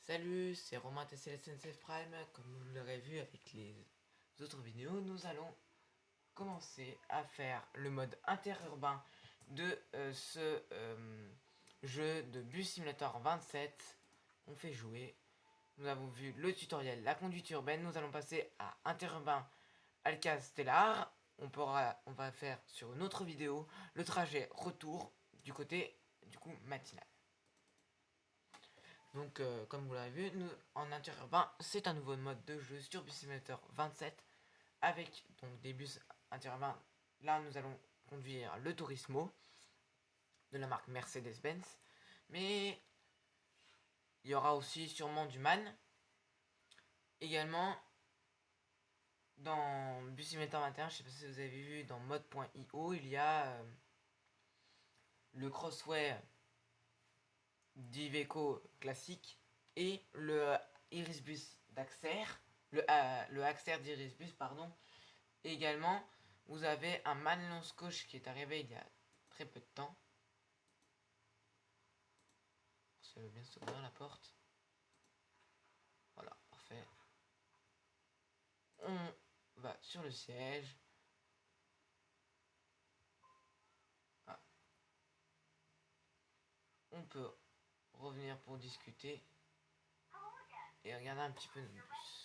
Salut, c'est Romain TCL SNCF Prime. Comme vous l'aurez vu avec les autres vidéos, nous allons commencer à faire le mode interurbain de ce jeu de Bus Simulator 27. On fait jouer. Nous avons vu le tutoriel, la conduite urbaine. Nous allons passer à interurbain Alcaz Stellar. On va faire sur une autre vidéo le trajet retour du côté matinal. Donc, comme vous l'avez vu, en interurbain, c'est un nouveau mode de jeu sur Bus Simulator 27 avec donc des bus interurbains. Là, nous allons conduire le Turismo de la marque Mercedes-Benz, mais il y aura aussi sûrement du MAN. Également, dans Bus Simulator 21, je ne sais pas si vous avez vu, dans mode.io, il y a le Crossway d'Iveco classique et le Irisbus d'Axer, le Axer d'Irisbus, pardon. Et également, vous avez un Man Scotch qui est arrivé il y a très peu de temps. Ça veut bien s'ouvrir la porte. Voilà, parfait. On va sur le siège. Ah. On peut revenir pour discuter et regarder un petit peu nos bus.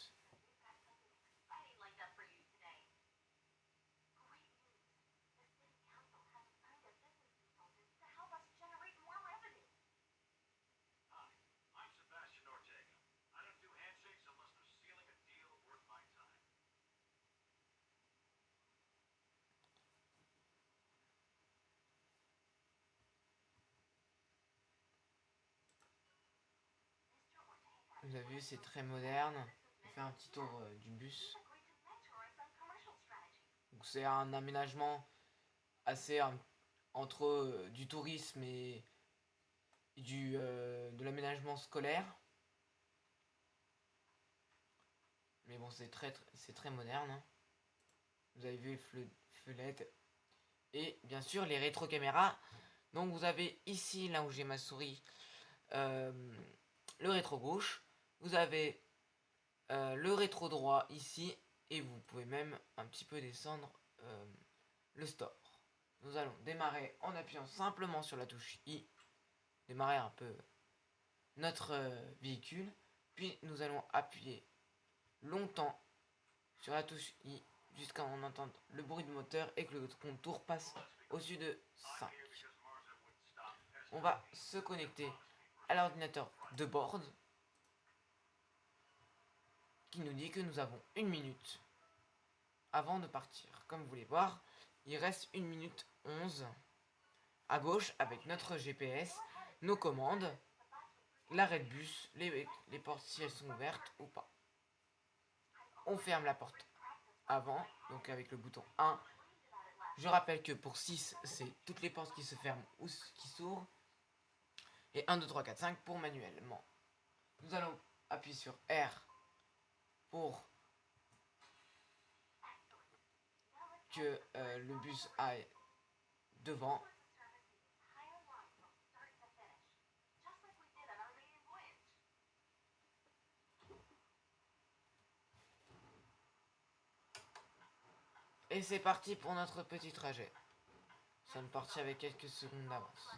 Vous avez vu, c'est très moderne. On fait un petit tour du bus. Donc c'est un aménagement assez entre du tourisme et de l'aménagement scolaire. Mais bon, c'est très moderne. Hein. Vous avez vu les feux LED. Et bien sûr, les rétro-caméras. Donc vous avez ici, là où j'ai ma souris, le rétro gauche. Vous avez le rétro droit ici. Et vous pouvez même un petit peu descendre le store. Nous allons démarrer en appuyant simplement sur la touche I. Démarrer un peu notre véhicule. Puis nous allons appuyer longtemps sur la touche I jusqu'à on entende le bruit du moteur et que le contour passe au-dessus de 5. On va se connecter à l'ordinateur de bord qui nous dit que nous avons 1 minute avant de partir. Comme vous voulez voir, il reste 1 minute 11 à gauche avec notre GPS, nos commandes, l'arrêt de bus, les portes si elles sont ouvertes ou pas. On ferme la porte avant, donc avec le bouton 1. Je rappelle que pour 6, c'est toutes les portes qui se ferment ou qui s'ouvrent. Et 1, 2, 3, 4, 5 pour manuellement. Nous allons appuyer sur R pour que le bus aille devant. Et c'est parti pour notre petit trajet. Nous sommes partis avec quelques secondes d'avance.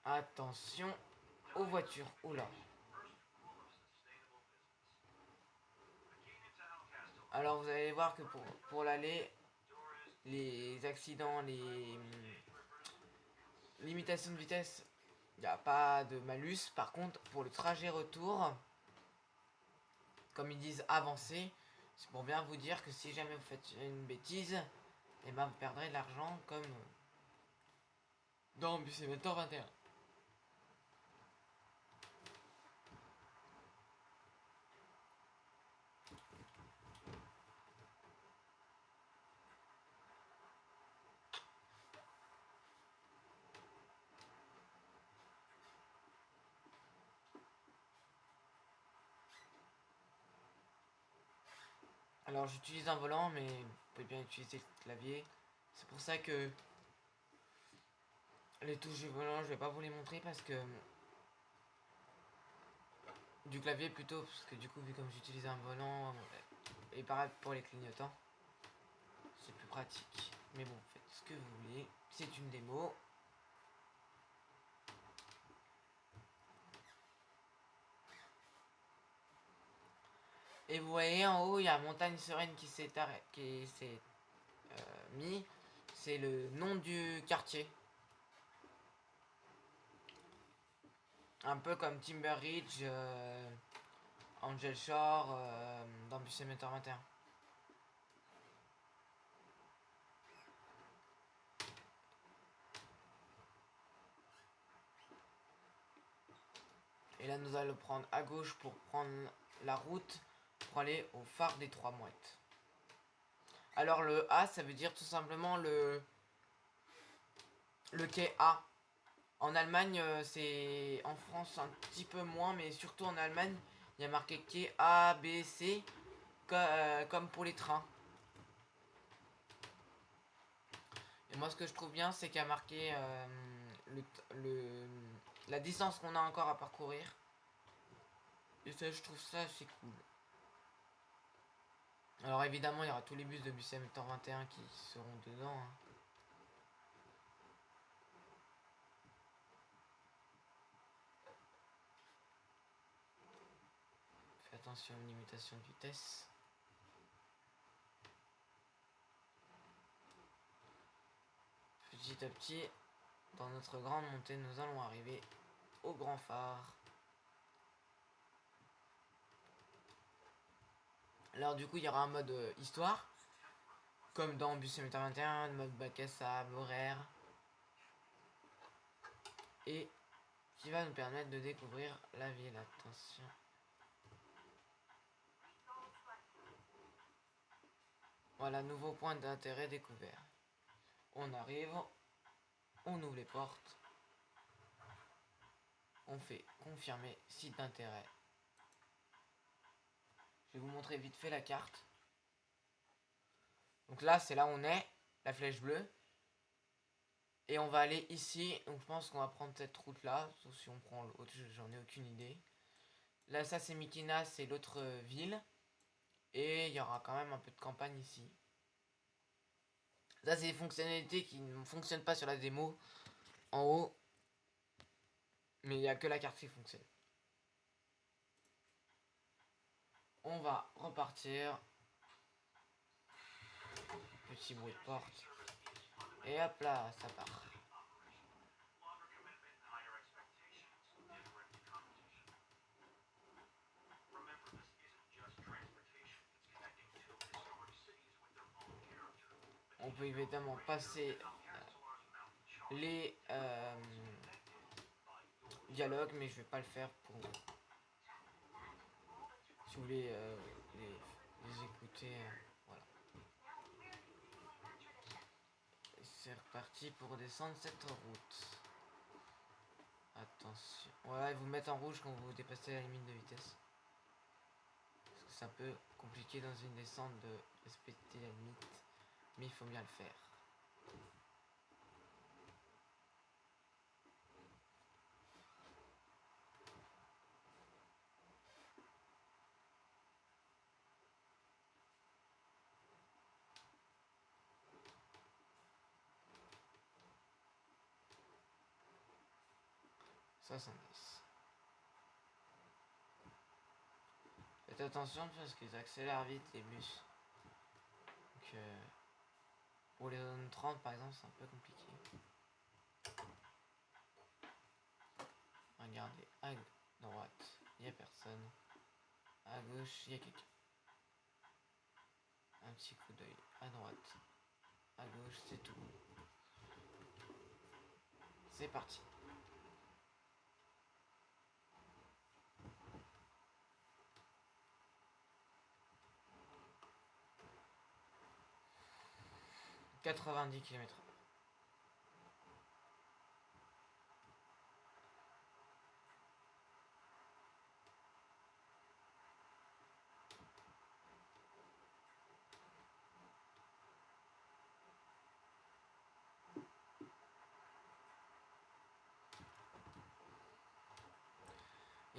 Attention aux voitures. Oula. Alors vous allez voir que pour l'aller, les accidents, les limitations de vitesse, il n'y a pas de malus. Par contre, pour le trajet retour, comme ils disent avancer, c'est pour bien vous dire que si jamais vous faites une bêtise, et ben vous perdrez de l'argent comme dans Bus Simulator 21. Alors j'utilise un volant, mais vous pouvez bien utiliser le clavier. C'est pour ça que Les touches du volant, je vais pas vous les montrer parce que du clavier plutôt, parce que du coup vu comme j'utilise un volant et pareil pour les clignotants, c'est plus pratique. Mais bon, faites ce que vous voulez, c'est une démo. Et vous voyez en haut, il y a Montagne Sereine qui s'est mis. C'est le nom du quartier. Un peu comme Timber Ridge, Angel Shore, dans Bucémeter 21. Et là, nous allons prendre à gauche pour prendre la route pour aller au phare des Trois Mouettes. Alors le A, ça veut dire tout simplement le quai A. En Allemagne, c'est en France un petit peu moins, mais surtout en Allemagne, il y a marqué quai A, B, C, comme pour les trains. Et moi, ce que je trouve bien, c'est qu'il y a marqué la distance qu'on a encore à parcourir. Et ça, je trouve ça assez cool. Alors évidemment, il y aura tous les bus de Bucémeter 21 qui seront dedans. Hein. Faites attention aux limitations de vitesse. Petit à petit, dans notre grande montée, nous allons arriver au grand phare. Alors du coup, il y aura un mode histoire, comme dans Bucémeter 21, le mode bac à sable, horaire, et qui va nous permettre de découvrir la ville. Attention. Voilà, nouveau point d'intérêt découvert. On arrive, on ouvre les portes, on fait confirmer site d'intérêt. Je vais vous montrer vite fait la carte. Donc là, c'est là où on est, la flèche bleue. Et on va aller ici. Donc je pense qu'on va prendre cette route là. Sauf si on prend l'autre, j'en ai aucune idée. Là, ça c'est Mikina, c'est l'autre ville. Et il y aura quand même un peu de campagne ici. Ça, c'est des fonctionnalités qui ne fonctionnent pas sur la démo en haut. Mais il n'y a que la carte qui fonctionne. On va repartir. Petit bruit de porte. Et hop là, ça part. On peut évidemment passer les dialogues, mais je vais pas le faire pour... Si vous voulez les écouter, voilà. C'est reparti pour descendre cette route. Attention. Voilà, ils vous mettent en rouge quand vous dépassez la limite de vitesse. Parce que c'est un peu compliqué dans une descente de respecter la limite. Mais il faut bien le faire. Ça, ça nice. Faites attention parce qu'ils accélèrent vite les bus. Donc, pour les zones 30 par exemple, c'est un peu compliqué. Regardez, à droite, il n'y a personne. À gauche, il y a quelqu'un. Un petit coup d'œil à droite. À gauche, c'est tout. C'est parti. « 90 km/h.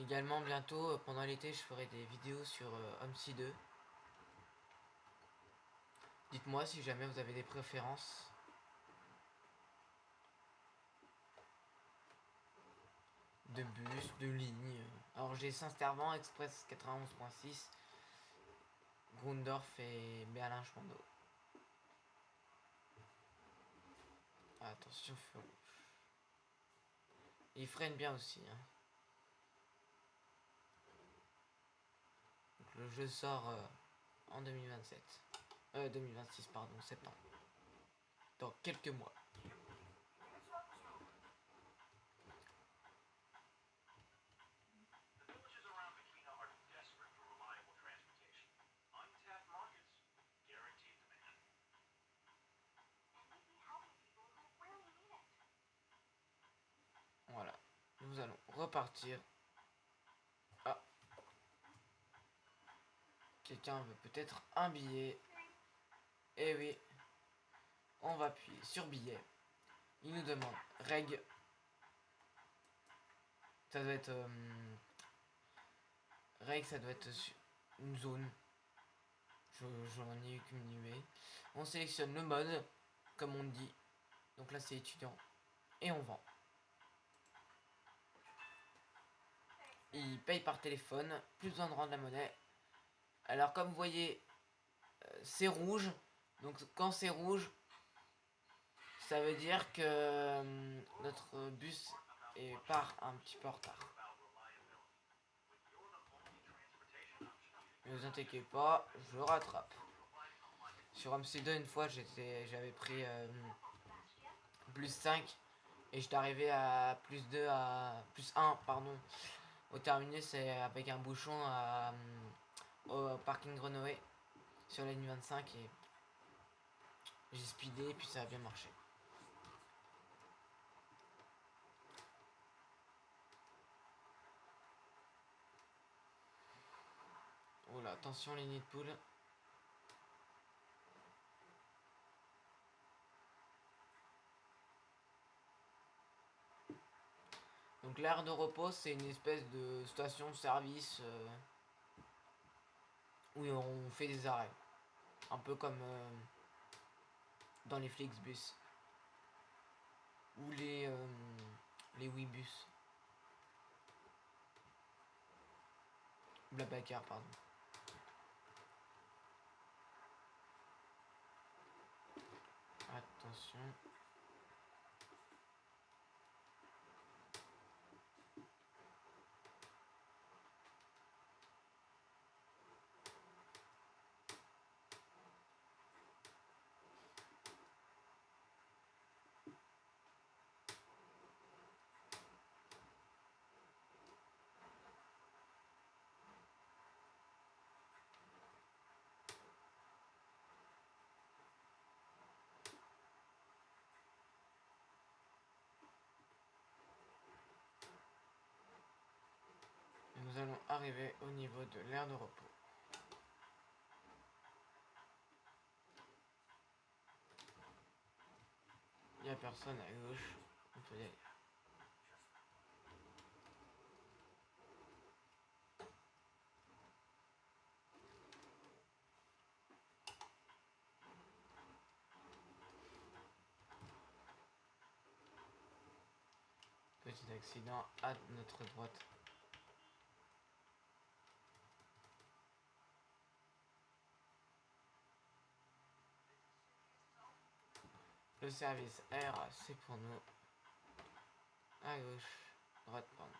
Également bientôt, pendant l'été, je ferai des vidéos sur Homesy 2. Dites-moi si jamais vous avez des préférences. De bus, de ligne. Alors j'ai Saint-Servant, Express 91.6, Grundorf et Berlin-Schmando. Attention, feu rouge. Il freine bien aussi. Hein. Donc, le jeu sort en 2027. 2026, pardon, septembre. Dans quelques mois. Voilà. Nous allons repartir. Ah. Quelqu'un veut peut-être un billet. Eh oui. On va appuyer sur billet. Il nous demande reg. Ça doit être reg, ça doit être une zone. J'en ai qu'une nuée. On sélectionne le mode, comme on dit. Donc là c'est étudiant. Et on vend. Il paye par téléphone. Plus besoin de rendre la monnaie. Alors comme vous voyez, c'est rouge. Donc quand c'est rouge, ça veut dire que notre bus part un petit peu en retard. Ne vous inquiétez pas, je rattrape. Sur MC2 une fois j'avais pris plus 5 et j'étais arrivé à plus 2 à plus 1 pardon. Au terminus c'est avec un bouchon au parking Grenoble sur la ligne 25 et j'ai speedé et puis ça a bien marché. Oh là, attention les nids de poule. Donc l'aire de repos c'est une espèce de station de service où on fait des arrêts. Un peu comme dans les Flixbus. Ou les Webus. Blablacar, pardon. Attention. Nous allons arriver au niveau de l'aire de repos. Il n'y a personne à gauche. On peut y aller. Petit accident à notre droite. Le service R, c'est pour nous. À gauche. Droite, pardon.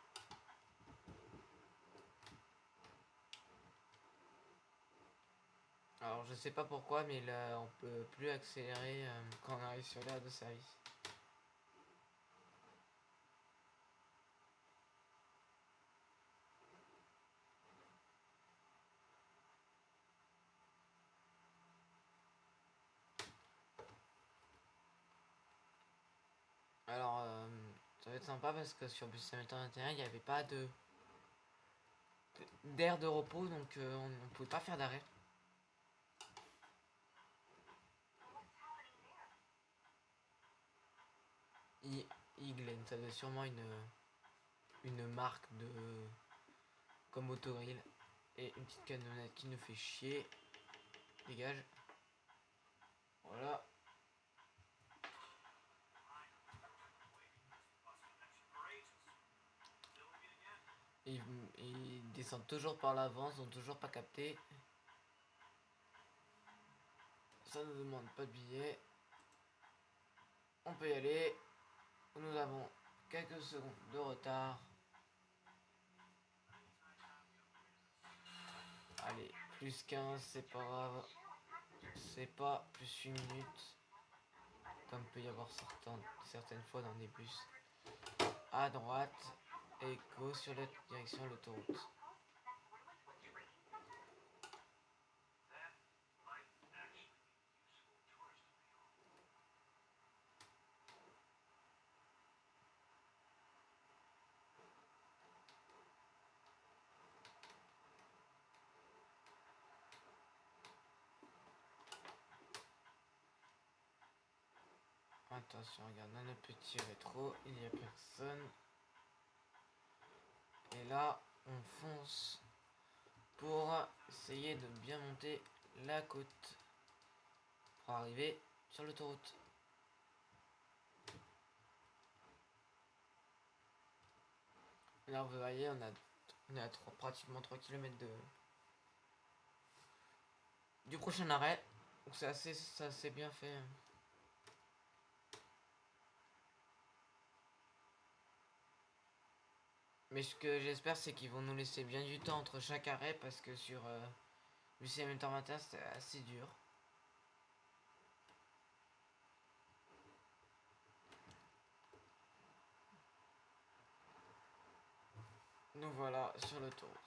Alors je sais pas pourquoi, mais là on peut plus accélérer quand on arrive sur l'aire de service. Alors ça va être sympa parce que sur Bus Hamilton 21 il n'y avait pas d'aire de repos, donc on ne pouvait pas faire d'arrêt. Iglen, ça doit sûrement une marque comme autoril. Et une petite camionnette qui nous fait chier. Dégage. Voilà. Et ils descendent toujours par l'avant, ils ont toujours pas capté. Ça ne demande pas de billets. On peut y aller. Nous avons quelques secondes de retard. Allez, plus 15, c'est pas grave. C'est pas plus 8 minutes. Comme peut y avoir certaines fois dans des bus. À droite et go sur la direction de l'autoroute. Attention, regarde, dans le petit rétro, il n'y a personne. Et là, on fonce pour essayer de bien monter la côte pour arriver sur l'autoroute. Là, vous voyez, on est à pratiquement 3 km du prochain arrêt. Donc c'est assez bien fait. Mais ce que j'espère, c'est qu'ils vont nous laisser bien du temps entre chaque arrêt parce que sur l'UCM Intermatin, c'était assez dur. Nous voilà sur l'autoroute.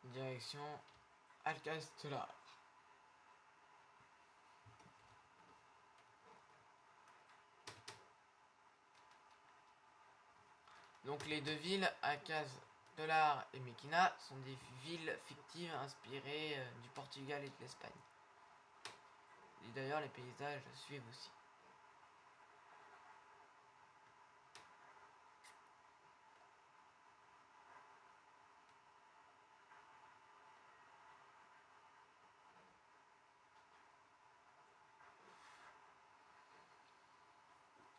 Direction Alcastela. Donc les deux villes, Alcastela et Mekina, sont des villes fictives inspirées du Portugal et de l'Espagne. Et d'ailleurs les paysages suivent aussi.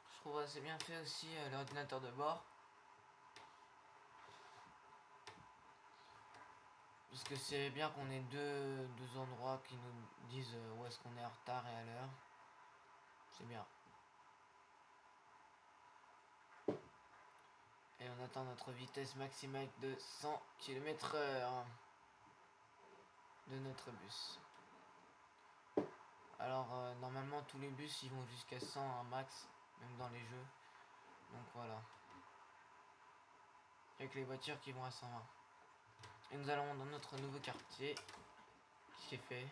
Je trouve assez bien fait aussi l'ordinateur de bord. Puisque c'est bien qu'on ait deux endroits qui nous disent où est-ce qu'on est en retard et à l'heure. C'est bien. Et on attend notre vitesse maximale de 100 km/h de notre bus. Alors normalement tous les bus ils vont jusqu'à 100 en max, même dans les jeux. Donc voilà. Avec les voitures qui vont à 120. Et nous allons dans notre nouveau quartier qui est fait.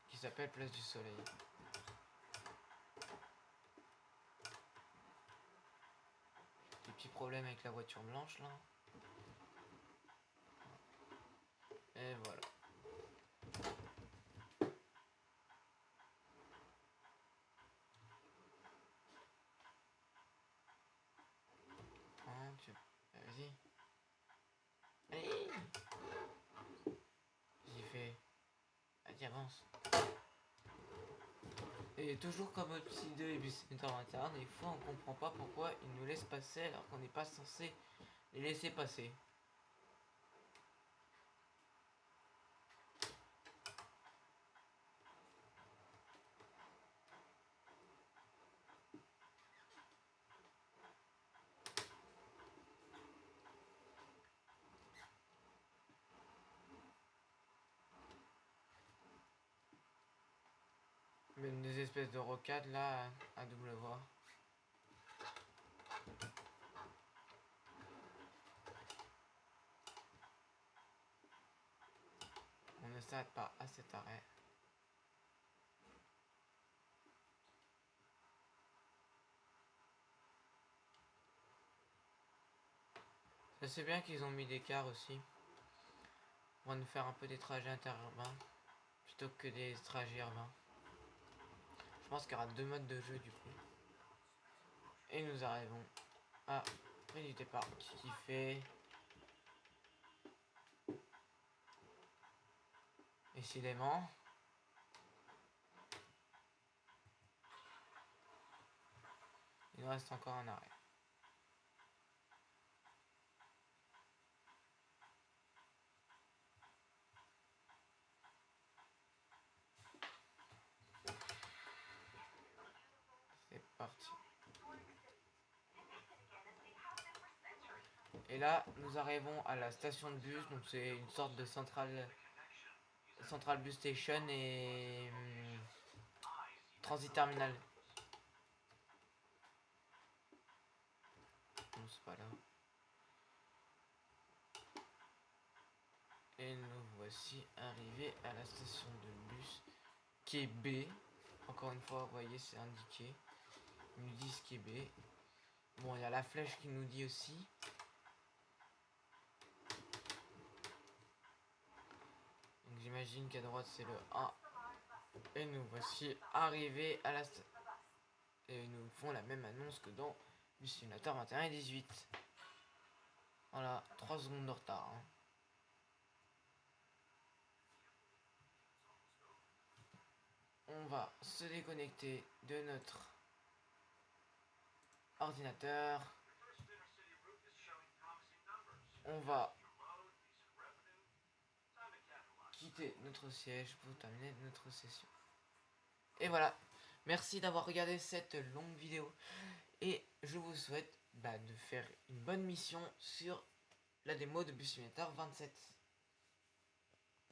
Qui s'appelle Place du Soleil. Des petits problèmes avec la voiture blanche là. Et voilà. Hein, vas-y. Allez. J'ai fait. Vas-y, avance. Et toujours comme Odyssey 2 et Bus Center interne, des fois on comprend pas pourquoi ils nous laissent passer alors qu'on n'est pas censé les laisser passer. Même des espèces de rocades là à double voie. On ne s'arrête pas à cet arrêt. Ça c'est bien qu'ils ont mis des cars aussi. On va nous faire un peu des trajets interurbains plutôt que des trajets urbains. Je pense qu'il y aura 2 modes de jeu du coup. Et nous arrivons à près du départ qui fait... Décidément. Il nous reste encore un arrêt. C'est parti. Et là, nous arrivons à la station de bus. Donc c'est une sorte de centrale bus station et transit terminal. Non, c'est pas là. Et nous voici arrivés à la station de bus qui est B. Encore une fois, vous voyez, c'est indiqué. Ils nous disent qui est B. Bon, il y a la flèche qui nous dit aussi. Donc j'imagine qu'à droite c'est le A. Et nous voici arrivés à la station. Et ils nous font la même annonce que dans Bus Simulator 21 et 18. Voilà, 3 secondes de retard. Hein. On va se déconnecter de notre ordinateur. On va quitter notre siège pour terminer notre session. Et voilà, merci d'avoir regardé cette longue vidéo. Et je vous souhaite de faire une bonne mission sur la démo de Bus Simulator 27.